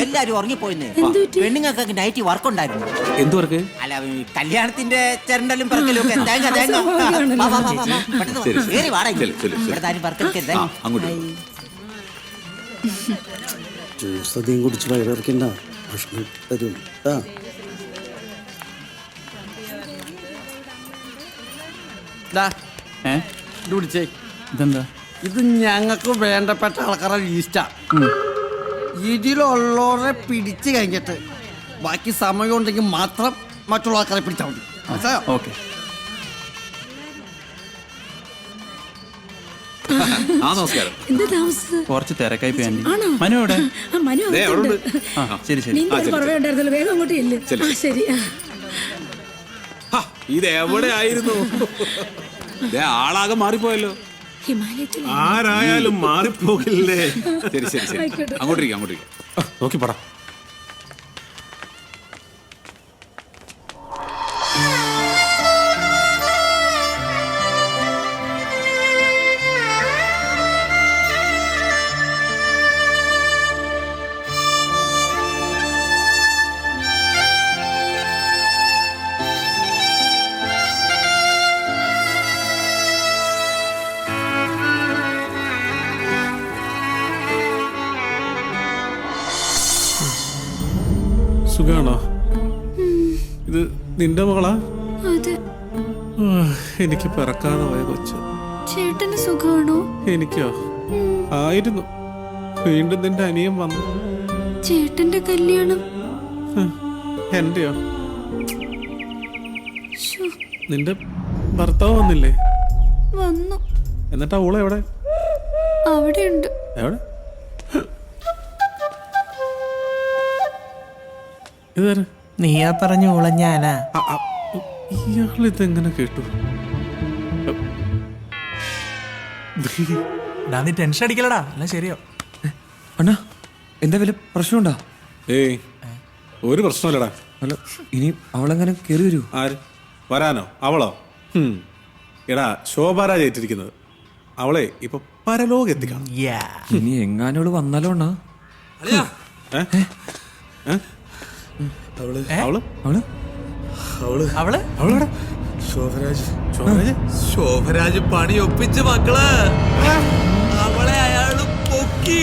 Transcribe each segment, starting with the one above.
എല്ലാരും ഉറങ്ങിപ്പോയിന്ന്. പെണ്ണുങ്ങൾക്ക് night work ഉണ്ടായിരുന്നു. എന്ത് വർക്ക്? അല്ല, കല്യാണത്തിന്റെ ചെരണ്ടലും പറക്കലും ഒക്കെ. ജ്യൂസ് അധികം കുടിച്ച് വയറിറക്കണ്ട, ഭക്ഷണം തരും. ഇതെന്താ? ഇത് ഞങ്ങൾക്ക് വേണ്ടപ്പെട്ട ആൾക്കാരുടെ ലീസ്റ്റാ. ഇതിലുള്ളവരെ പിടിച്ചു കഴിഞ്ഞിട്ട് ബാക്കി സമയം ഉണ്ടെങ്കിൽ മാത്രം മറ്റുള്ള ആൾക്കാരെ പിടിച്ചാൽ മതി. ഓക്കെ. കുറച്ച് തിരക്കായി പോയി. മനു എവിടെ? ശരി ശരി. ഇത് എവിടെ ആയിരുന്നു? ആളാകെ മാറിപ്പോയല്ലോ. ആരായാലും മാറിപ്പോകില്ലേ? ശരി ശരി ശരി, അങ്ങോട്ടിരിക്കാം അങ്ങോട്ടിരിക്കാം. നോക്കി പറ. സുഖാണോ? ഇത് നിന്റെ മകളാ? എനിക്ക് പിറക്കാതെ പോയ കൊച്ചു. ചേട്ടന് സുഖാണോ? എനിക്കോ? ആയിരുന്നു. വീണ്ടും നിന്റെ അനിയൻ വന്നു. ചേട്ടന്റെ കല്യാണം എന്റെയോ? നിന്റെ ഭർത്താവ് വന്നില്ലേ? വന്നു. എന്നിട്ടാ ഓളെ എവിടെ? അവിടെ ഉണ്ട്. എവിടെ? ഇതാര്? നീയാ പറഞ്ഞു ഉളഞ്ഞാനാ. ഇയാളിതെങ്ങനെ കേട്ടു? നീ ടെൻഷൻ അടിക്കലടാ, എല്ലാം ശരിയോ? അണ്ണാ, എന്താ വല്ല പ്രശ്നമുണ്ടാ? ഏയ്, ഒരു പ്രശ്നമില്ലടാ. അല്ല, ഇനി അവളെങ്ങനെ കയറി വരൂ? ആര് വരാനോ? അവളോ? എടാ, ശോഭാരാജ് ഏറ്റിരിക്കുന്നത്. അവളെ ഇപ്പൊ പരലോകം എത്തിക്കണം. ഇനി എങ്ങാനോള് വന്നാലോ അണ്ണാ? ശോഭരാജ് പണി ഒപ്പിച്ച് മക്കള്. അവളെ അയാള് പൊക്കി.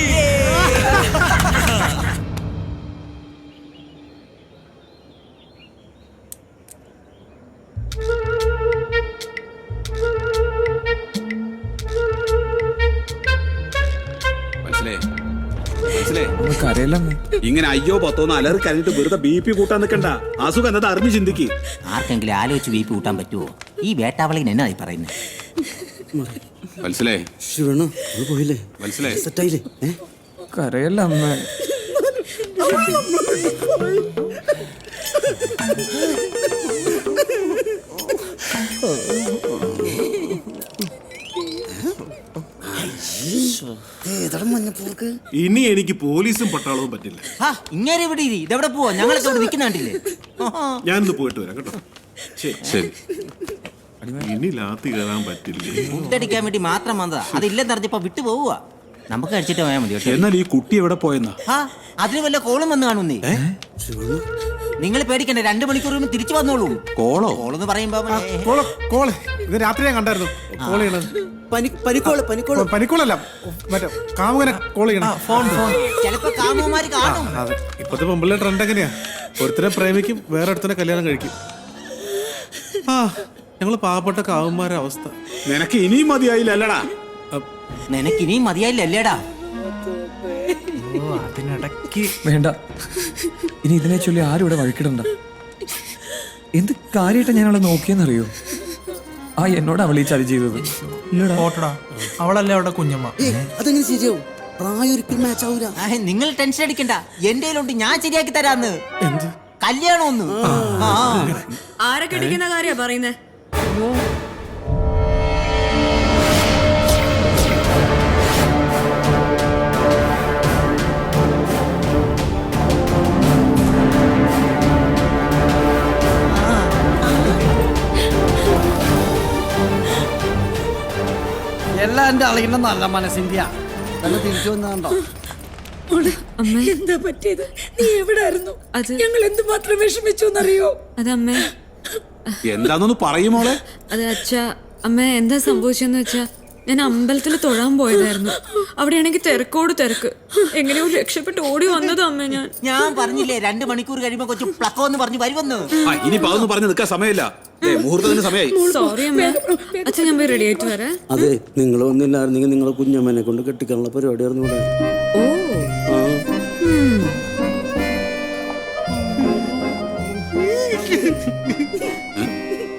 ഇങ്ങനെ അയ്യോ പത്തോന്ന് അലറി കഴിഞ്ഞിട്ട് വെറുതെ BP കൂട്ടാൻ നിൽക്കണ്ട. അസുഖം എന്താ അറിഞ്ഞ് ചിന്തിക്ക്. ആർക്കെങ്കിലും ആലോചിച്ച് BP കൂട്ടാൻ പറ്റുമോ? ഈ വേട്ടാവളിന് എന്നാ പറയുന്നത്? മനസ്സിലായി? പോയില്ലേ? മനസ്സിലായി? സെറ്റായില്ലേ? കരയല്ല അമ്മ. ഇനി എനിക്ക് പോലീസും പട്ടാളവും പറ്റില്ല. ഇങ്ങനെ ഇവിടെ ഇതെവിടെ പോവാ? ഞങ്ങളൊക്കെ ഇവിടെ നിൽക്കുന്നില്ലേ? ഞാനിന്ന് പോയിട്ട് വരാം കേട്ടോ. ശരി. ഇനി ലാത്തി കയറാൻ പറ്റില്ല. ഫുഡടിക്കാൻ വേണ്ടി മാത്രം വന്നതാ. അതില്ലെന്ന് അറിഞ്ഞപ്പോ വിട്ടു പോവുക. നമുക്ക് കഴിച്ചിട്ട് പോയാൽ മതി. എന്നാൽ ഈ കുട്ടി എവിടെ പോയെന്നാ? അതിന് വല്ല കോളും വന്ന് കാണുന്നേ. നിങ്ങൾ പേടിക്കണ്ട, 2 മണിക്കൂർ തിരിച്ചു വന്നോളൂ. കോളെന്ന് പറയുമ്പോ ഇത് രാത്രി ഞാൻ കണ്ടായിരുന്നു. പനിക്കോളല്ല, മറ്റേ കാമുകനെ കോൾ ചെയ്യണം. ചിലപ്പോ കാമുമാര് കാണും. ഇപ്പത്തെ പെമ്പിള്ള ട്രെൻഡ് എങ്ങനെയാ? ഒരുത്തരെ പ്രേമിക്കും, വേറെ ഒരുത്തനെ കല്യാണം കഴിക്കും. ഞങ്ങള് പാവപ്പെട്ട കാവുമാരുടെ അവസ്ഥ. നിനക്ക് ഇനിയും മതിയായില്ലല്ലടാ. നിനക്കിനിയും മതിയായില്ലല്ലേടാ. വേണ്ട, ഇനി ഇതിനെ ചൊല്ലി ആരും ഇവിടെ വഴിക്കിടണ്ട. എന്ത് കാര്യമായിട്ടാ ഞാൻ അവളെ നോക്കിയെന്നറിയോ? എന്നോട് അവൾ ഈ ചതി ചെയ്തത്. അവളല്ലേ അവളുടെ കുഞ്ഞമ്മ. അതെങ്ങനെ ശരിയാവും? പ്രായം മാച്ച് ആവൂല. നിങ്ങൾ ടെൻഷൻ അടിക്കണ്ട, എന്റെ കയ്യിലുണ്ട്, ഞാൻ ശരിയാക്കി തരാന്ന്. കല്യാണം ഒന്ന്. ആരൊക്കെ അടിക്കുന്ന കാര്യ പറയുന്നേ? എല്ലാം എന്റെ അളിയുടെ നല്ല മനസ്സിന്റെയാ തന്നെ തിരിച്ചു വന്നതുണ്ടോ? അമ്മ എന്താ പറ്റിയത്? നീ എവിടായിരുന്നു? അത് ഞങ്ങൾ എന്തുമാത്രം വിഷമിച്ചു എന്നറിയോ? അതമ്മേ, എന്താന്നൊന്ന് പറയുമോളെ? അത് അച്ഛാ, അമ്മ എന്താ സംഭവിച്ചെന്ന് വെച്ചാ, ഞാൻ അമ്പലത്തിൽ തൊഴാൻ പോയതായിരുന്നു. അവിടെയാണെങ്കിൽ തിരക്കോട് തിരക്ക്. എങ്ങനെയോ രക്ഷപ്പെട്ട് ഓടി വന്നതാ അമ്മ ഞാൻ. ഞാൻ പറഞ്ഞില്ലേ 2 മണിക്കൂർ കഴിയുമ്പോ കൊച്ചു പ്ലക്കോ എന്ന് പറഞ്ഞു വരുമെന്ന്. ഇനി അതൊന്നും പറഞ്ഞ് നിൽക്കാൻ സമയമില്ല. മുഹൂർത്തത്തിന് സമയമായി. സോറി അമ്മ. അച്ഛൻ ഞാൻ പോയി റെഡി ആയിട്ട് വരാം. അതെ, നിങ്ങൾ വന്നില്ലായിരുന്നെങ്കിൽ നിങ്ങളെ കുഞ്ഞമ്മനെ കൊണ്ട് കെട്ടിക്കാനുള്ള പരിപാടി ആയിരുന്നു ഇവിടെ. ഓ,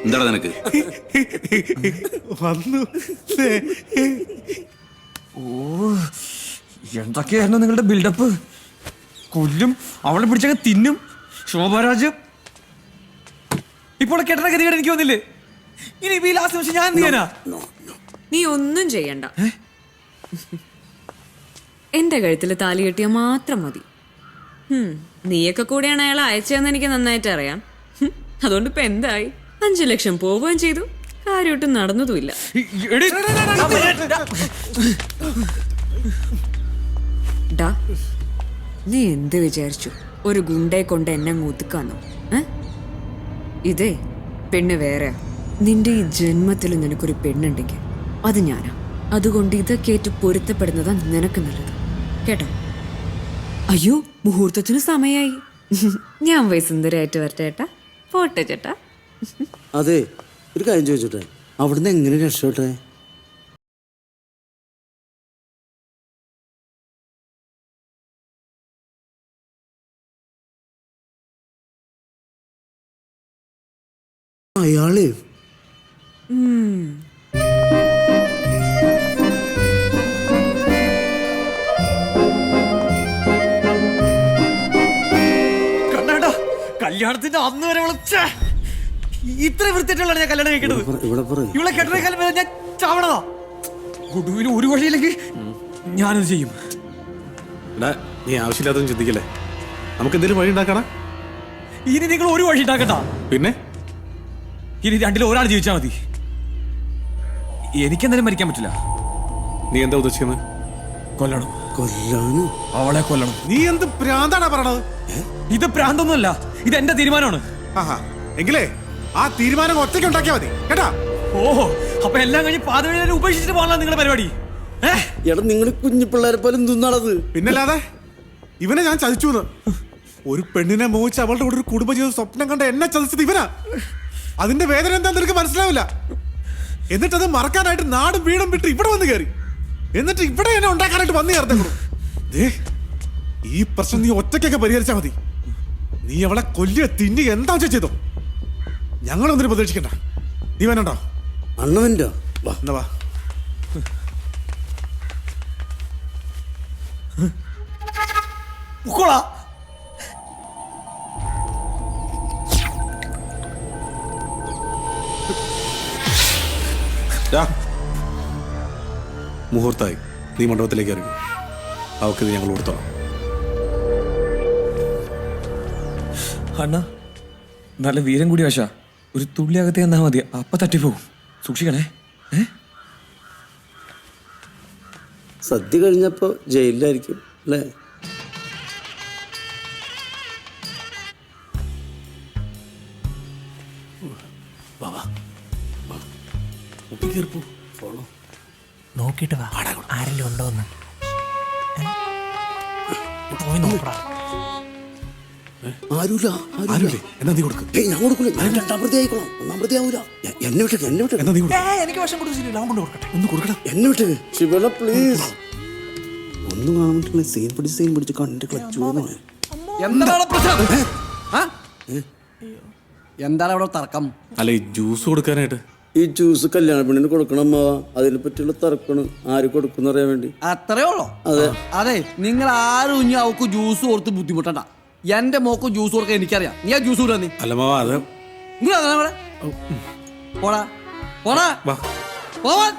എന്താടാ നിനക്ക്? വന്നു. എന്തൊക്കെയായിരുന്നു നിങ്ങളുടെ ബിൽഡപ്പ്? കൊല്ലും, അവളെ പിടിച്ചങ്ങ് തിന്നും. ശോഭരാജ് ഇപ്പോൾ കെട്ടണ ഗതികേട് എനിക്ക് വന്നില്ലേ? ഇനി ഈ ലാസ്റ്റ് നിമിഷം ഞാൻ എന്ത് ചെയ്യാനാ? നീ ഒന്നും ചെയ്യണ്ട. എന്റെ കഴുത്തിൽ താലി കെട്ടിയാൽ മാത്രം മതി. നീയൊക്കെ കൂടിയാണ് അയാളെ അയച്ചതെന്ന് എനിക്ക് നന്നായിട്ട് അറിയാം. അതുകൊണ്ട് ഇപ്പൊ എന്തായി? 5 ലക്ഷം പോവുകയും ചെയ്തു, കാര്യമായിട്ട് നടന്നതുമില്ല. ഡാ, നീ എന്ത് വിചാരിച്ചു? ഒരു ഗുണ്ടയെ കൊണ്ട് എന്നെ ഒതുക്കാന്നോ? ഇതേ പെണ്ണ് വേറെ. നിന്റെ ഈ ജന്മത്തിൽ നിനക്കൊരു പെണ്ണുണ്ടെങ്കിൽ അത് ഞാനാ. അതുകൊണ്ട് ഇതൊക്കെ ഏറ്റ് പൊരുത്തപ്പെടുന്നതാ നിനക്ക് നല്ലത്, കേട്ടോ? അയ്യോ, മുഹൂർത്തത്തിന് സമയായി. ഞാൻ പോയി സുന്ദരമായിട്ട് വരട്ടെ ചേട്ടാ. പോട്ടെ ചേട്ടാ. അതെ, ഒരു കാര്യം ചോദിച്ചോട്ടെ, അവിടുന്ന് എങ്ങനെ രക്ഷപ്പെട്ടെ? അയാള് കണ്ടാ, കല്യാണത്തിന്റെ അന്ന് വരെ ഇത്ര വൃത്തിയായിട്ടുള്ള ഞാൻ കല്യാണം കഴിക്കേണ്ടത്. ഇവിടെ പറയും. ഇവളെ കെട്ടണേക്കാളും വരെ ഞാൻ ചാവണതാ. ഒടുവിൽ ഒരു വഴിയില്ലെങ്കിൽ ഞാനത് ചെയ്യും. നീ ആവശ്യമില്ലാതൊന്നും ചിന്തിക്കല്ലേ. നമുക്ക് എന്തെങ്കിലും വഴി ഉണ്ടാക്കണ. ഇനി നിങ്ങൾ ഒരു വഴി ഉണ്ടാക്കണ്ട. പിന്നെ ഇനി 2-ൽ ഒരാൾ ജീവിച്ചാൽ മതി. എനിക്കെന്തായാലും മരിക്കാൻ പറ്റില്ല. നീ എന്താ ഉദ്ദേശിക്കുന്നത്? കൊല്ലണം. കൊല്ലാനോ? അവളെ കൊല്ലണം. നീ എന്ത് പ്രാന്താണാ പറയണത്? ഇത് പ്രാന്തൊന്നുമല്ല, ഇത് എന്റെ തീരുമാനമാണ്. എങ്കിലേ ആ തീരുമാനം ഒറ്റയ്ക്ക് ഉണ്ടാക്കിയാ മതി, കേട്ടാ? ഓഹോ, അപ്പൊ എല്ലാം കഴിഞ്ഞ് പാതവഴി ഉപേക്ഷിച്ചിട്ട് പോകാനുള്ള നിങ്ങളുടെ പരിപാടി? എടാ, നിങ്ങൾ കുഞ്ഞു പിള്ളേരെ പോലെ എന്തുന്നാണത്? പിന്നല്ലാതെ ഇവനെ ഞാൻ ചതിച്ചു. ഒരു പെണ്ണിനെ മോഹിച്ച് അവളുടെ കൂടെ ഒരു കുടുംബജീവിതം സ്വപ്നം കണ്ട എന്നെ ചതിച്ചത് ഇവനാ. അതിന്റെ വേദന എന്താ നിനക്ക് മനസ്സിലാവില്ല. എന്നിട്ടത് മറക്കാനായിട്ട് നാടും വീടും വിട്ട് ഇവിടെ വന്ന് കയറി. എന്നിട്ട് ഇവിടെ എന്നെ ഉണ്ടാക്കാനായിട്ട് വന്നു ചേർത്തേക്കണു. ഈ പ്രശ്നം നീ ഒറ്റയ്ക്കൊക്കെ പരിഹരിച്ചാൽ മതി. നീ അവളെ കൊല്ലുക തിന്നുക എന്താ ചെയ്തോ. ഞങ്ങളൊന്നിനും പ്രതീക്ഷിക്കണ്ട. നീ വേണോ? അണ്ണവൻ്റെ വാ. എന്നാ വാ. മുഹൂർത്തായി. നീ മണ്ഡപത്തിലേക്ക് ഇറങ്ങി. അവക്ക് ഇത് ഞങ്ങൾ കൊടുത്തോളാം. അണ്ണ നല്ല വീരം കൂടി വശ. ഒരു തുള്ളിയകത്തെ എന്നാ മതി, അപ്പ തട്ടിപ്പോവും. സൂക്ഷിക്കണേ. സദ്യ കഴിഞ്ഞപ്പോ ജയിലിലായിരിക്കും അല്ലേ? നോക്കിട്ട് വാ, ആരെങ്കിലും ഉണ്ടോന്ന് പോയി നോക്കടാ. ആരൂല. എന്നാ നീ കൊടുക്ക്. ഞാൻ കൊടുക്കൂല. ഞാൻ 2ാം പ്രതി ആയിക്കോളാം. 1ാം പ്രതി ആവൂല. എന്നെ വിട്ടേ. എന്നാ നീ കൊടുക്ക്. എനിക്ക് വശം കൊടുത്തില്ല, കൊണ്ട് കൊടുക്കട്ടെ. ഒന്ന് കൊടുക്കടാ. എന്നെ വിട്ടേ. ശിവന പ്ലീസ്. ഒന്നും കാണാൻ പറ്റില്ല. സീൻ പിടിച്ച് കണ്ടിട്ട് ക്ലച്ച് പോകുന്നു. എന്താണ് പ്രശ്നം? എന്താണ് അവിടെ തർക്കം? അല്ല, ഈ ജ്യൂസ് കൊടുക്കാനായിട്ട്. ഈ ജ്യൂസ് കല്യാണ പെണ്ണിന് കൊടുക്കണം അമ്മാവ. അതിനെ പറ്റിയുള്ള തർക്കാണ്. ആര് കൊടുക്കുന്ന അറിയാൻ വേണ്ടി. അത്രേ ഉള്ളോ? അതെ. അതെ, നിങ്ങൾ ആരും ഇനി അവക്ക് ജ്യൂസ് കൊടുത്ത് ബുദ്ധിമുട്ടണ്ട. എന്റെ മോക്ക് ജ്യൂസ് കൊടുക്കാൻ എനിക്കറിയാം. നീ ആ ജ്യൂസ് കൊടുക്കാൻ. നീ അല്ല മാവ, അത് പോടാ പോടാ വാ. പോവാൻ.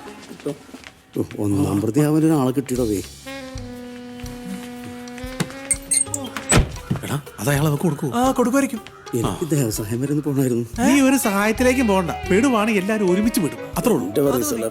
1ാം പ്രതി ആവാൻ ഒരാളെ കിട്ടിയിടവേ. എടാ, അത് അയാൾ അവക്ക് കൊടുക്കൂ. കൊടുക്കുമായിരിക്കും. എനിക്ക് ദേവസഹായം വരെ ഒന്ന് പോണായിരുന്നു. നീ ഒരു സഹായത്തിലേക്കും പോകണ്ട. പെടുവാണ് എല്ലാരും ഒരുമിച്ച് വിടും. അത്രേ ഉള്ളൂ. എന്റെ പറയസല്ല